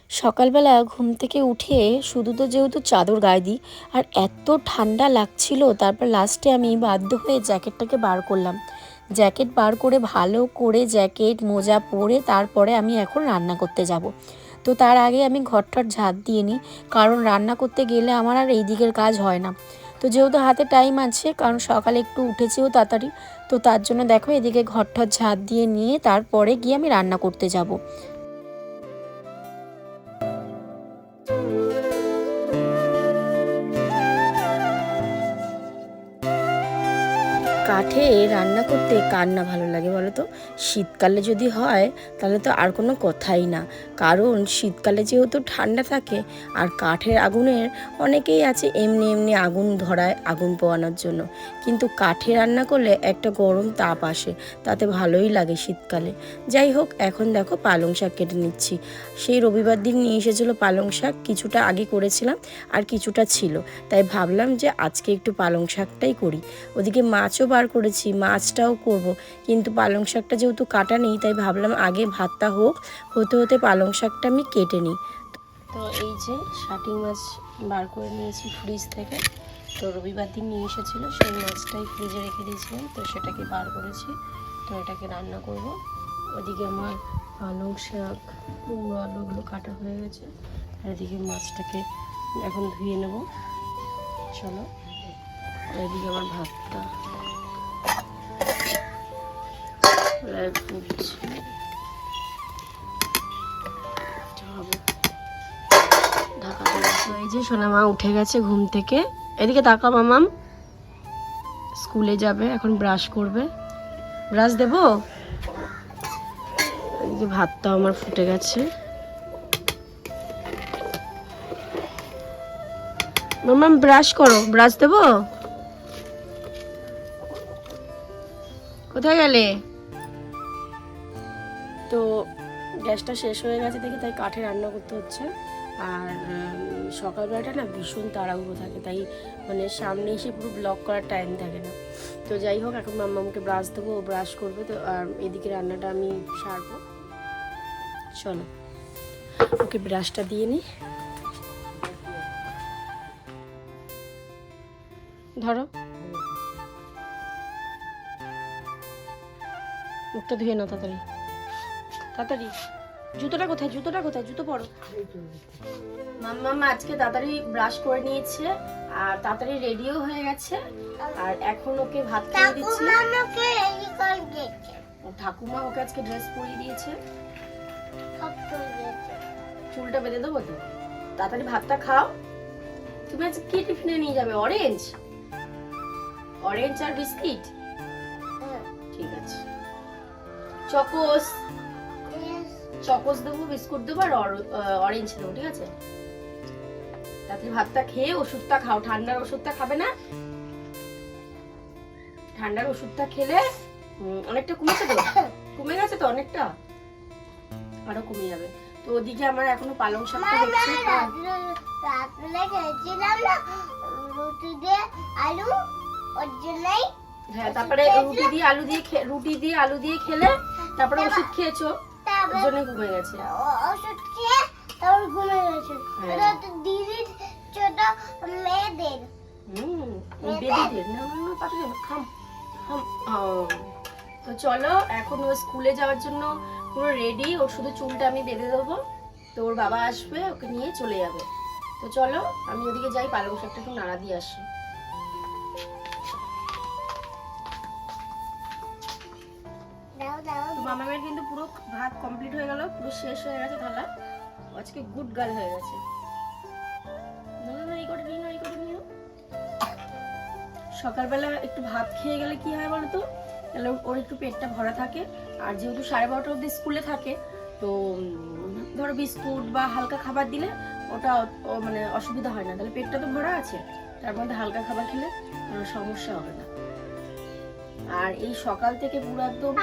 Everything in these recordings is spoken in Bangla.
সকালবেলা ঘুম থেকে উঠে শুধু তো যেহেতু চাদর গায়ে দিই আর এত ঠান্ডা লাগছিল, তারপর লাস্টে আমি বাধ্য হয়ে জ্যাকেটটাকে বার করলাম। জ্যাকেট বার করে ভালো করে জ্যাকেট মোজা পরে তারপরে আমি এখন রান্না করতে যাব। তো তার আগে আমি ঘরটার ঝাঁট দিয়ে নিই, কারণ রান্না করতে গেলে আমার আর এই দিকের কাজ হয় না। তো যেহেতু হাতে টাইম আছে, কারণ সকালে একটু উঠেছিও তাড়াতাড়ি, তো তার জন্য দেখো এদিকে ঘরটার ঝাঁট দিয়ে নিয়ে তারপরে গিয়ে আমি রান্না করতে যাব। কাঠে রান্না করতে কার না ভালো লাগে বলো তো? শীতকালে যদি হয় তাহলে তো আর কোনো কথাই না, কারণ শীতকালে যেহেতু ঠান্ডা থাকে আর কাঠের আগুনের অনেকেই আছে এমনি এমনি আগুন ধরায় আগুন পোয়ানোর জন্য, কিন্তু কাঠে রান্না করলে একটা গরম তাপ আসে, তাতে ভালোই লাগে শীতকালে। যাই হোক, এখন দেখো পালং শাক কেটে নিচ্ছি। সেই রবিবার দিন নিয়ে এসেছিলো পালং শাক, কিছুটা আগে করেছিলাম আর কিছুটা ছিল, তাই ভাবলাম যে আজকে একটু পালং শাকটাই করি। ওদিকে মাছও বার করেছি, মাছটাও করব, কিন্তু পালং শাকটা যেহেতু কাটা নেই তাই ভাবলাম আগে ভাতটা হোক, হতে হতে পালং শাকটা আমি কেটে নিই। তো এই যে শাটি মাছ বার করে নিয়েছি ফ্রিজ থেকে। তো রবিবার দিন নিয়ে এসেছিলো, সেই মাছটাই ফ্রিজে রেখে দিয়েছিলাম, তো সেটাকে বার করেছি। তো এটাকে রান্না করব। ওদিকে আমার পালং শাক কুমড়ো আলুগুলো কাটা হয়ে গেছে, আর এদিকে মাছটাকে এখন ধুয়ে নেব। চলো, এদিকে আমার ভাতটা এই যে সোনা মা উঠে গেছে ঘুম থেকে। এদিকে তাকা মামাম, স্কুলে যাবে এখন, ব্রাশ করবে। ব্রাশ দেবো? এদিকে ভাতটা আমার ফুটে গেছে। মামাম ব্রাশ করো, ব্রাশ দেবো? কোথায় গেলে? তো গ্যাসটা শেষ হয়ে গেছে দেখি, তাই কাঠে রান্না করতে হচ্ছে। আর সকালবেলাটা না ভীষণ তাড়াহুড়ো থাকে, তাই মানে সামনে এসে পুরো ব্লক করার টাইম থাকে না। তো যাই হোক, এখন মাম্মামকে ব্রাশ দেবো, ও ব্রাশ করবে, তো আর এদিকে রান্নাটা আমি সারবো। চলো ওকে ব্রাশটা দিয়ে নিই। ধরো, মুখটা ধুয়ে নাও তাড়াতাড়ি তাড়াতাড়ি। জুতোটা কোথায়, জুতোটা কোথায়, জুতো পরো। মাম্মা আজকে তাড়াতাড়ি ব্রাশ করে নিয়েছে আর তাড়াতাড়ি রেডিও হয়ে গেছে, আর এখন ওকে ভাত খাইয়ে দিচ্ছি। ঠাকুমা ওকে আজকে ড্রেস পরিয়ে দিয়েছে, চুলটা বেঁধে দেবো। তো তাড়াতাড়ি ভাতটা খাও। তুমি আজকে কি টিফিনে নিয়ে যাবে? অরেঞ্জ, অরেঞ্জ আর বিস্কিট? ঠিক আছে। চকোস, চকোস দেবো, বিস্কুট দেবো আর অরেঞ্জ দেবো, ঠিক আছে? তাড়াতাড়ি ভাতটা খেয়ে ওষুধটা খাও। ঠান্ডার ওষুধটা খাবে না? ঠান্ডার ওষুধটা খেলে অনেকটা কমেছে তো, কমে গেছে তো অনেকটা, আরো কমে যাবে। তো ওদিকে আমার এখনো পালং শাকটা হচ্ছে। হ্যাঁ, তারপরে রুটি দিয়ে আলু দিয়ে খেলে, তারপরে ওষুধ খেয়েছো, ওর জন্য কমে গেছে। ওষুধ খেয়ে তারপর ঘুমে গেছে। এটা তো দিদির ছোট মেয়েদের। বেবিদের না, পাঠিয়ে খাম খাম। তো চলো, এখন ও স্কুলে যাওয়ার জন্য পুরো রেডি, ওর শুধু চুলটা আমি বেঁধে দেবো, তো ওর বাবা আসবে, ওকে নিয়ে চলে যাবে। তো চলো আমি ওদিকে যাই, পালং শাকটা একটু নাড়া দিয়ে আসি। মামামের কিন্তু পুরো ভাত কমপ্লিট হয়ে গেল, পুরো শেষ হয়ে গেছে থালা। আজকে গুড গার্ল হয়ে গেছে। সকালবেলা একটু ভাত খেয়ে গেলে কি হয় বলো তো, তাহলে ওর একটু পেটটা ভরা থাকে। আর যেহেতু 12:30 অবধি স্কুলে থাকে, তো ধরো বিস্কুট বা হালকা খাবার দিলে ওটা মানে অসুবিধা হয় না, তাহলে পেটটা তো ভরা আছে, তার মধ্যে হালকা খাবার খেলে কোনো সমস্যা হবে না। আর এই সকাল থেকে পুরো একদম,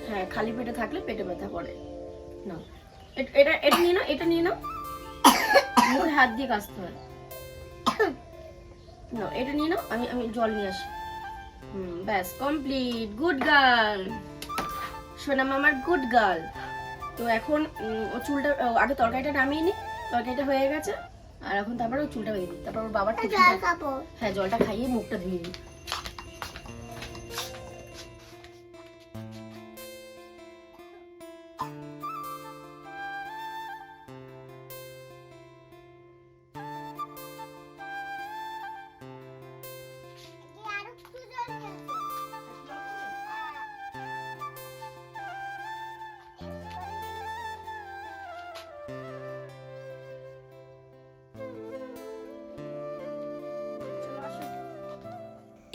হ্যাঁ খালি পেটে থাকলে পেটে ব্যথা করে না। এটা এটা নিয়ে নাও, এটা নিয়ে নাও, মুখে হাত দিয়ে কাশতে হয় না। এটা নিয়ে নাও, আমি জল নিয়ে আসি। ব্যাস কমপ্লিট, গুড গার্ল। সোনাম আমার গুড গার্ল। তো এখন ও চুলটা আগে তরকারিটা নামিয়ে নি, তরকারিটা হয়ে গেছে আর এখন তারপরে ও চুলটা বেঁধে দিই, তারপর ওর বাবার হ্যাঁ জলটা খাইয়ে মুখটা ধুয়ে দিই।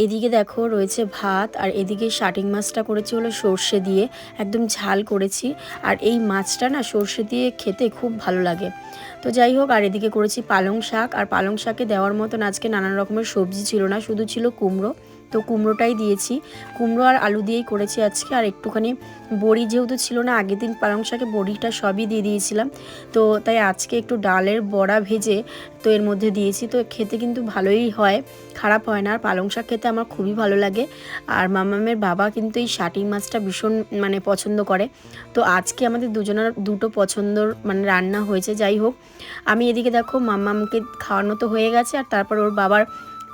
এদিকে দেখো রয়েছে ভাত, আর এদিকে শাটিং মাছটা করেছি হলো সর্ষে দিয়ে, একদম ঝাল করেছি। আর এই মাছটা না সর্ষে দিয়ে খেতে খুব ভালো লাগে। তো যাই হোক, আর এদিকে করেছি পালং শাক, আর পালং শাকে দেওয়ার মতন আজকে নানান রকমের সবজি ছিল না, শুধু ছিল কুমড়ো। তো কুমড়োটাই দিয়েছি, কুমড়ো আর আলু দিয়েই করেছি আজকে। আর একটুখানি বড়ি যেহেতু ছিল না, আগের দিন পালং শাকে বড়িটা সবই দিয়ে দিয়েছিলাম, তো তাই আজকে একটু ডালের বড়া ভেজে তো এর মধ্যে দিয়েছি। তো খেতে কিন্তু ভালোই হয়, খারাপ হয় না। আর পালং শাক খেতে আমার খুবই ভালো লাগে। আর মামামের বাবা কিন্তু এই শাটিং মাছটা ভীষণ মানে পছন্দ করে। তো আজকে আমাদের দুজনের দুটো পছন্দর মানে রান্না হয়েছে। যাই হোক, আমি এদিকে দেখো মামামকে খাওয়ানো তো হয়ে গেছে, আর তারপর ওর বাবার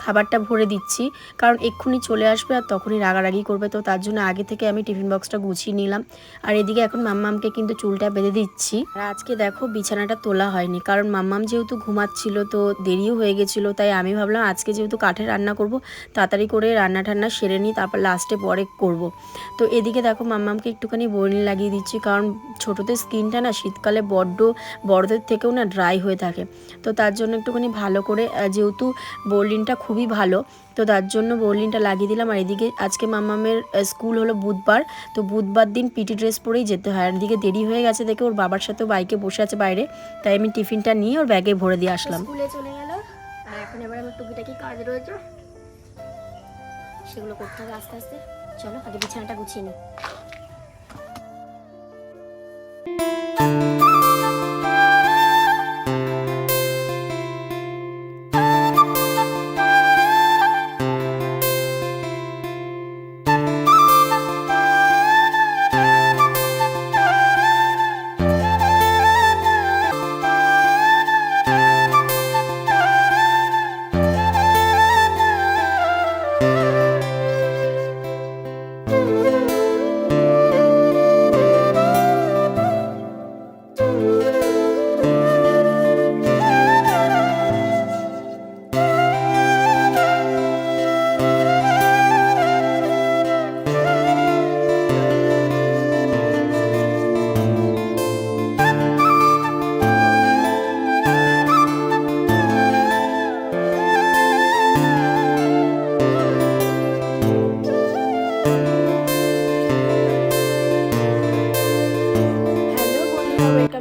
খাবারটা ভরে দিচ্ছি, কারণ এক্ষুনি চলে আসবে আর তখনই রাগারাগি করবে। তো তার জন্য আগে থেকে আমি টিফিন বক্সটা গুছিয়ে নিলাম। আর এদিকে এখন মাম্মামকে কিন্তু চুলটা বেঁধে দিচ্ছি। আর আজকে দেখো বিছানাটা তোলা হয়নি, কারণ মাম্মাম যেহেতু ঘুমাচ্ছিল তো দেরিও হয়ে গেছিলো, তাই আমি ভাবলাম আজকে যেহেতু কাঠে রান্না করব, তাড়াতাড়ি করে রান্না ঠান্না সেরে নিই, তারপর লাস্টে পরে করব। তো এদিকে দেখো মাম্মামকে একটুখানি বোরিং লাগিয়ে দিচ্ছি, কারণ ছোটোদের স্কিনটা না শীতকালে বড়দের থেকেও না ড্রাই হয়ে থাকে। তো তার জন্য একটুখানি ভালো করে, যেহেতু বোরলিনটা খুবই ভালো, তো তার জন্য বোরলিনটা লাগিয়ে দিলাম। আর এদিকে আজকে মাম্মামের স্কুল হলো বুধবার, তো বুধবার দিন পিটি ড্রেস পরেই যেতে হয়। আর এদিকে দেরি হয়ে গেছে দেখে ওর বাবার সাথেও বাইকে বসে আছে বাইরে, তাই আমি টিফিনটা নিয়ে ওর ব্যাগে ভরে দিয়ে আসলাম। স্কুলে চলে গেল, আর এখন এবার আমার টুকিটাকি কাজ রয়েছে, সেগুলো করতে হবে আস্তে আস্তে। চলো আগে বিছানাটা গুছিয়ে নিই।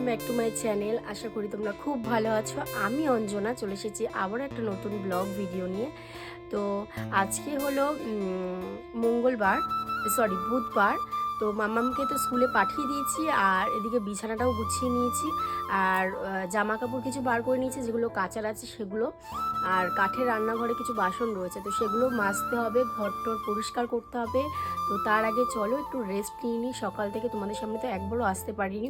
Back to my channel. আশা করি তোমরা খুব ভালো আছো। আমি অঞ্জনা চলে এসেছি আবার একটা নতুন ব্লগ ভিডিও নিয়ে। তো আজকে হলো বুধবার। তো মাম্মামকে তো স্কুলে পাঠিয়ে দিয়েছি, আর এদিকে বিছানাটাও গুছিয়ে নিয়েছি, আর জামা কাপড় কিছু বার করে নিয়েছি যেগুলো কাচার আছে সেগুলো, আর কাঠের রান্নাঘরে কিছু বাসন রয়েছে তো সেগুলো মাজতে হবে, ঘরটর পরিষ্কার করতে হবে। তো তার আগে চলো একটু রেস্ট নিয়ে নিই। সকাল থেকে তোমাদের সামনে তো একবারও আসতে পারিনি,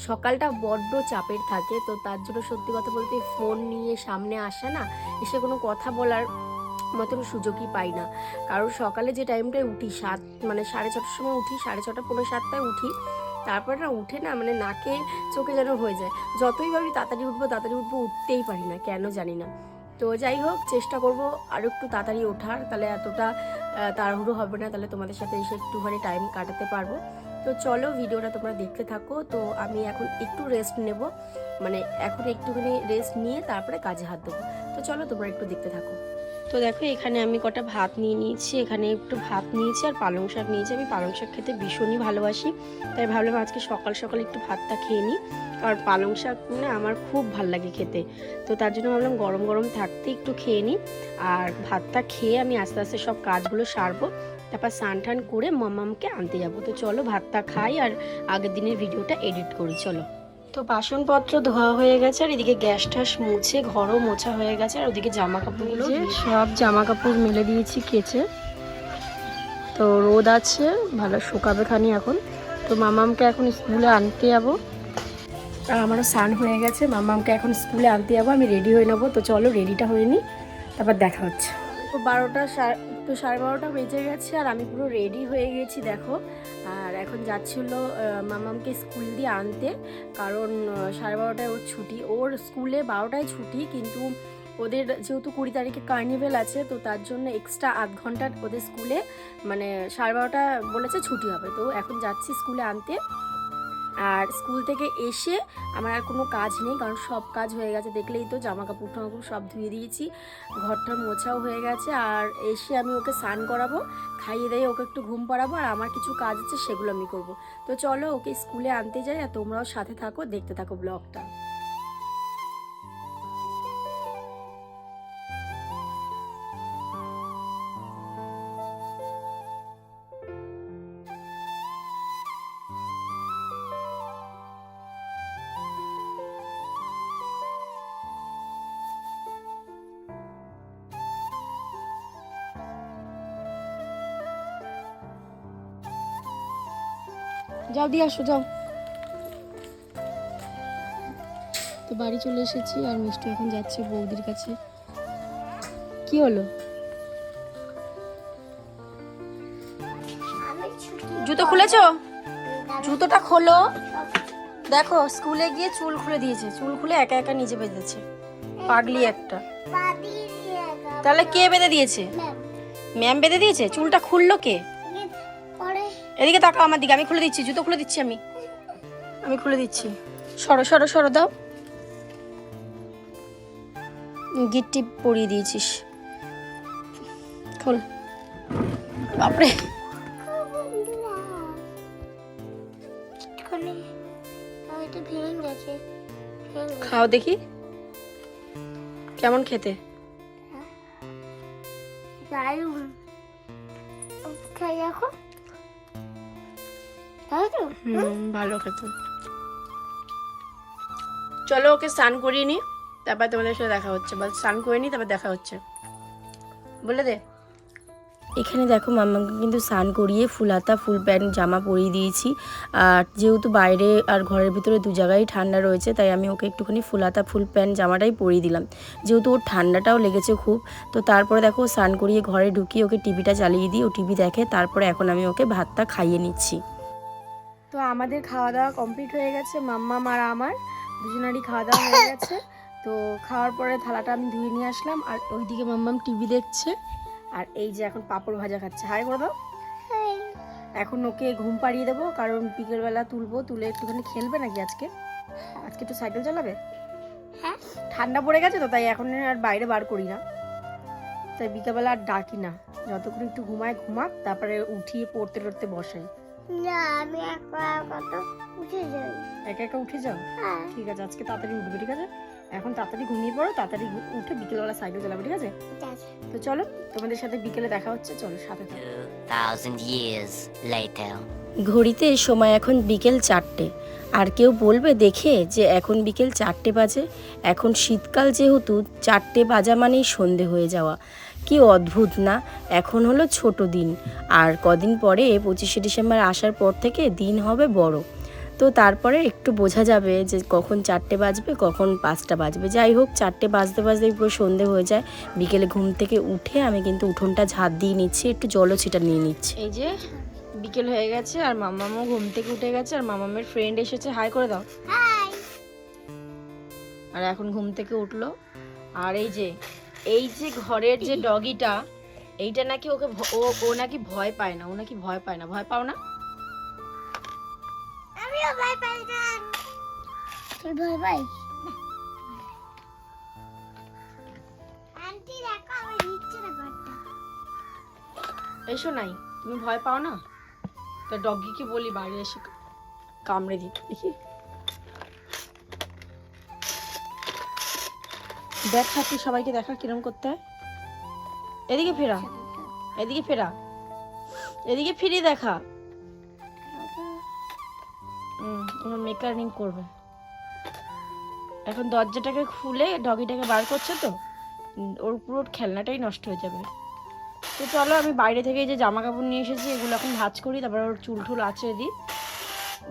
সকালটা বড্ড চাপের থাকে, তো তার জন্য সত্যি কথা বলতে ফোন নিয়ে সামনে আসা না, এসে কোনো কথা বলার মতন সুযোগই পাই না। কারণ সকালে যে টাইমটায় উঠি মানে 6:30টার সময় উঠি, 6:30 পৌনে 7টায় উঠি, তারপরে না উঠে না মানে নাকে চোখে যেন হয়ে যায়। যতই ভাবি তাড়াতাড়ি উঠবো উঠতেই পারি না, কেন জানি না। তো যাই হোক, চেষ্টা করবো আরও একটু তাড়াতাড়ি ওঠার, তাহলে এতটা তাড়াহুড়ো হবে না, তাহলে তোমাদের সাথে এসে একটুখানি টাইম কাটাতে পারবো। তো চলো ভিডিওটা তোমরা দেখতে থাকো। তো আমি এখন একটু রেস্ট নেব, মানে এখন একটুখানি রেস্ট নিয়ে তারপরে কাজে হাত দেবো। তো চলো তোমরা একটু দেখতে থাকো। তো দেখো এখানে আমি কটা ভাত নিয়ে নিয়েছি, এখানে একটু ভাত নিয়েছি আর পালং শাক নিয়েছি। আমি পালং শাক খেতে ভীষণই ভালোবাসি, তাই ভাবলাম আজকে সকাল সকাল একটু ভাতটা খেয়ে নিই। আর পালং শাক না আমার খুব ভাল লাগে খেতে, তো তার জন্য ভাবলাম গরম গরম থাকতে একটু খেয়ে নিই। আর ভাতটা খেয়ে আমি আস্তে আস্তে সব কাজগুলো সারবো, তারপর স্নান টান করে মামামকে আনতে যাবো। তো চলো ভাতটা খাই আর আগের দিনের ভিডিওটা এডিট করি। চলো। তো বাসনপত্র ধোয়া হয়ে গেছে, আর এদিকে গ্যাস ট্যাস মুছে ঘরও মোছা হয়ে গেছে, আর ওদিকে জামা কাপড়গুলো সব জামা কাপড় মেলে দিয়েছি কেচে। তো রোদ আছে, ভালো শুকাবে খানি এখন। তো মামামকে এখন স্কুলে আনতে যাবো, আর আমারও স্নান হয়ে গেছে। মামামকে এখন স্কুলে আনতে যাবো, আমি রেডি হয়ে নেবো। তো চলো রেডিটা হয়ে নিই, তারপর দেখা হচ্ছে। তো 12টা বেজে গেছে আর আমি পুরো রেডি হয়ে গেছি দেখো। আর এখন যাচ্ছিলো মামামকে স্কুল দিয়ে আনতে, কারণ 12:30টায় ওর ছুটি। ওর স্কুলে 12টায় ছুটি, কিন্তু ওদের যেহেতু 20 তারিখে কার্নিভেল আছে, তো তার জন্য এক্সট্রা আধ ঘন্টা ওদের স্কুলে মানে 12:30 বলেছে ছুটি হবে। তো এখন যাচ্ছি স্কুলে আনতে। আর স্কুল থেকে এসে আমার আর কোনো কাজ নেই, কারণ সব কাজ হয়ে গেছে, দেখলেই তো জামা কাপড় টামাকাপড় সব ধুয়ে দিয়েছি, ঘরটা মোছাও হয়ে গেছে। আর এসে আমি ওকে স্নান করাবো, খাইয়ে দিয়ে ওকে একটু ঘুম পাড়াবো, আর আমার কিছু কাজ আছে সেগুলো আমি করব। তো চলো ওকে স্কুলে আনতে যাই, আর তোমরাও সাথে থাকো, দেখতে থাকো ব্লগটা। যাও দিয়ে আসো, যাও। তো বাড়ি চলে এসেছি, আর মিষ্টি এখন যাচ্ছে বৌদির কাছে। কি হলো? জুতো খুলেছো? জুতোটা খোলো। দেখো স্কুলে গিয়ে চুল খুলে দিয়েছে, চুল খুলে একা একা নিজে বেঁধেছে, পাগলি একটা। তাহলে কে বেঁধে দিয়েছে? ম্যাম বেঁধে দিয়েছে? চুলটা খুললো কে? এদিকে তাকাও আমার দিকে, আমি খুলে দিচ্ছি, জুতো খুলে দিচ্ছি, আমি খুলে দিচ্ছি। সরো সরো সরো, দাও। গিট্টি পরিয়ে দিয়েছিস, খোল। বাপরে, খাও দেখি কেমন খেতে। ভালো খেতে। চলো ওকে স্নান করিয়ে নি, তারপর তোমাদের সাথে দেখা হচ্ছে। বা স্নান করে নি, তারপর দেখা হচ্ছে, বলে দে। এখানে দেখো মাম্মাকে কিন্তু স্নান করিয়ে ফুল হাতা ফুল প্যান্ট জামা পরিয়ে দিয়েছি। আর যেহেতু বাইরে আর ঘরের ভিতরে দু জায়গায় ঠান্ডা রয়েছে, তাই আমি ওকে একটুখানি ফুল হাতা ফুল প্যান্ট জামাটাই পরিয়ে দিলাম, যেহেতু ওর ঠান্ডাটাও লেগেছে খুব। তো তারপরে দেখো স্নান করিয়ে ঘরে ঢুকিয়ে ওকে টিভিটা চালিয়ে দিই, ও টিভি দেখে। তারপরে এখন আমি ওকে ভাতটা খাইয়ে নিচ্ছি। তো আমাদের খাওয়া দাওয়া কমপ্লিট হয়ে গেছে, মাম্মাম আর আমার দুজনারই খাওয়া দাওয়া হয়ে গেছে। তো খাওয়ার পরে থালাটা আমি ধুয়ে নিয়ে আসলাম, আর ওইদিকে মাম্মাম টিভি দেখছে, আর এই যে এখন পাঁপড় ভাজা খাচ্ছে। হাই করে দাও। এখন ওকে ঘুম পাড়িয়ে দেবো, কারণ বিকেলবেলা তুলবো, তুলে একটুখানি খেলবে নাকি আজকে একটু সাইকেল চালাবে। হ্যাঁ, ঠান্ডা পড়ে গেছে তো, তাই এখন আর বাইরে বার করি না, তাই বিকেলবেলা আর ডাকি না, যতক্ষণ একটু ঘুমাক, তারপরে উঠিয়ে পড়তে টড়তে বসাই। না, আমি একা একা উঠে যাও। ঠিক আছে, আজকে তাড়াতাড়ি উঠবে, ঠিক আছে? এখন তাড়াতাড়ি ঘুমিয়ে পড়ো, তাড়াতাড়ি উঠে বিকেলবেলা সাইকেল চালাবে, ঠিক আছে? তো চলো তোমাদের সাথে বিকেলে দেখা হচ্ছে, চলো সাথে থাকো। 2000 years later ঘড়িতে সময় এখন বিকেল 4টে। আর কেউ বলবে দেখে যে এখন বিকেল 4টে বাজে? এখন শীতকাল, যেহেতু 4টে বাজা মানেই সন্ধে হয়ে যাওয়া। কি অদ্ভুত না? এখন হলো ছোট দিন, আর কদিন পরে 25শে ডিসেম্বর আসার পর থেকে দিন হবে বড়। তো তারপরে একটু বোঝা যাবে যে কখন 4টে বাজবে, কখন 5টা বাজবে। যাই হোক, 4টে বাজতে বাজতেই পুরো সন্ধে হয়ে যায়। বিকেলে ঘুম থেকে উঠে আমি কিন্তু উঠোনটা ঝাঁট দিয়ে নিচ্ছি, একটু জলও ছিটা নিয়ে নিচ্ছি। এই যে বিকেল হয়ে গেছে, আর মামামও ঘুম থেকে উঠে গেছে, আর মামামের ফ্রেন্ড এসেছে, হাই করে দাও। আর এখন ঘুম থেকে উঠলো। আর এই যে ঘরের যে ডগিটা, এইটা নাকি ওকে ও নাকি ভয় পায় না, ও নাকি ভয় পায় না। ভয় পাও না? আমিও ভয় পাই না। তুই ভয় পাইস? আন্টি দেখো, আমি নিচে না ঘরটা। এসো নাই, তুমি ভয় পাও না? তো ডগিকে বলি বাইরে এসে কামড়ে দিতে, দেখি। দেখা, তুই সবাইকে দেখা কিরম করতে হয়। এদিকে ফেরা, এদিকে ফেরা, এদিকে ফিরিয়ে দেখা। ওর মেকারনিং করবে এখন। দরজাটাকে খুলে ডগিটাকে বার করছে, তো ওর পুরো খেলনাটাই নষ্ট হয়ে যাবে। তো চলো আমি বাইরে থেকে যে জামা কাপড় নিয়ে এসেছি, এগুলো এখন ভাঁজ করি, তারপর ওর চুল টুল আঁচড়ে দিই,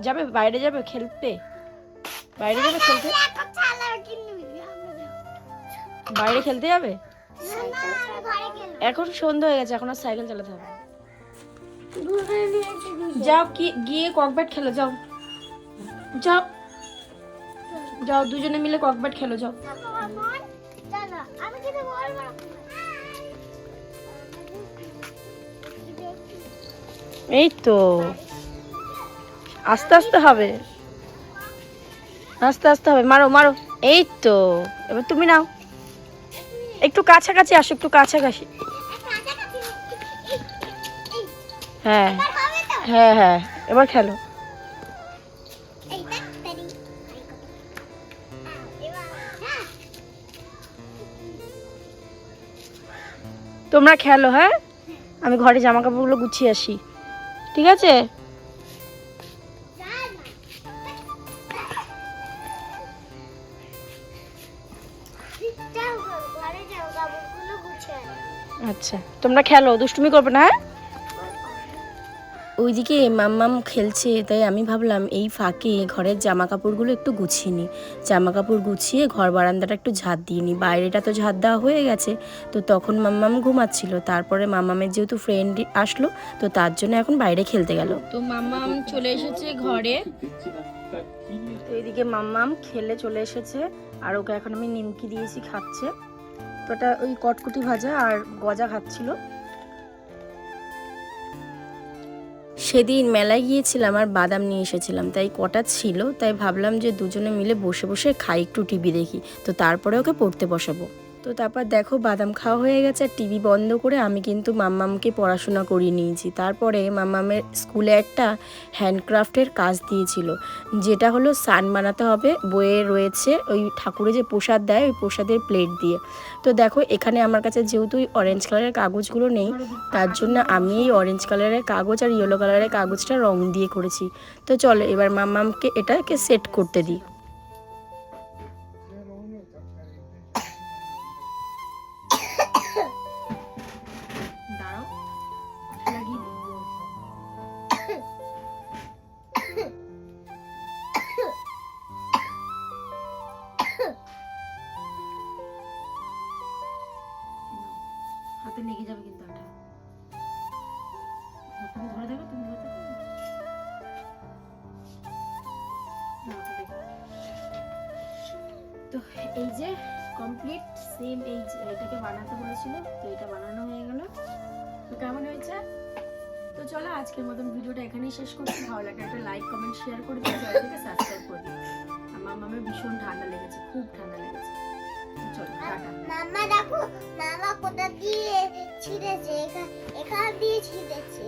যাবে বাইরে যাবে খেলতে, বাইরে যাবে খেলতে, বাইরে খেলতে যাবে। এখন সন্ধ্যা হয়ে গেছে, এখন আর সাইকেল চালাতে হবে। যাও কি গিয়ে ককব্যাট খেলো, যাও যাও যাও, দুজনে মিলে ককব্যাট খেলো, যাও। এই তো আস্তে আস্তে হবে, আস্তে আস্তে হবে, মারো মারো। এই তো এবার তুমি নাও, একটু কাছাকাছি আসো, একটু কাছাকাছি। হ্যাঁ হ্যাঁ হ্যাঁ, এবার খেলো। তোমরা খেলো, হ্যাঁ আমি ঘরে জামা কাপড়গুলো গুছিয়ে আসি, ঠিক আছে? আচ্ছা তোমরা খেলো, দুষ্টুমি করবে না, হ্যাঁ? ওইদিকে মাম্মাম খেলছে, তাই আমি ভাবলাম এই ফাঁকে ঘরের জামা কাপড়গুলো একটু গুছিয়ে নিই। জামা কাপড় গুছিয়ে ঘর বারান্দাটা একটু ঝাঁট দিয়ে নিই, বাইরেটা তো ঝাঁট দেওয়া হয়ে গেছে। তো তখন মাম্মাম ঘুমাচ্ছিল, তারপরে মাম্মামের যেহেতু ফ্রেন্ড আসলো, তো তার জন্য এখন বাইরে খেলতে গেল। তো মাম্মাম চলে এসেছে ঘরে, তো এইদিকে মাম্মাম খেলে চলে এসেছে, আর ওকে এখন আমি নিমকি দিয়েছি, খাচ্ছে। তো ওটা ওই কটকুটি ভাজা আর গজা খাচ্ছিল। সেদিন মেলায় গিয়েছিলাম আর বাদাম নিয়ে এসেছিলাম, তাই কটা ছিল, তাই ভাবলাম যে দুজনে মিলে বসে বসে খাই, একটু টিভি দেখি। তো তারপরে ওকে পড়তে বসাবো। তো তারপর দেখো বাদাম খাওয়া হয়ে গেছে, আর টিভি বন্ধ করে আমি কিন্তু মাম্মামকে পড়াশোনা করিয়ে নিয়েছি। তারপরে মাম্মামের স্কুলে একটা হ্যান্ডক্রাফটের কাজ দিয়েছিল, যেটা হলো সান বানাতে হবে। বইয়ে রয়েছে ওই ঠাকুরে যে প্রসাদ দেয়, ওই প্রসাদের প্লেট দিয়ে। তো দেখো এখানে আমার কাছে যেহেতু ওই অরেঞ্জ কালারের কাগজগুলো নেই, তার জন্য আমি এই অরেঞ্জ কালারের কাগজ আর ইয়েলো কালারের কাগজটা রং দিয়ে করেছি। তো চলো এবার মাম্মামকে এটাকে সেট করতে দিই। হাতে লেগে যাবে কিন্তু আটা, তুমি ধরে দেবে, তুমি ধরে দেবে। তো এই যে কমপ্লিট সেম, এই এটাকে বানাতে বলেছিল, তো এটা বানানো হয়ে গেল। তো কেমন হয়েছে? তো চলো আজকের মতন ভিডিওটা এখানেই শেষ করছি। ভালো লাগলে একটা লাইক কমেন্ট শেয়ার করে দিও, চ্যানেলটাকে সাবস্ক্রাইব করে দিও। আমার মামার ভীষণ ঠান্ডা লেগেছে, খুব ঠান্ডা লেগেছে। চলো টাটা। মাম্মা দেখো, মামা কোথা দিয়ে ছিঁড়েছে, এখান দিয়ে ছিঁড়েছে।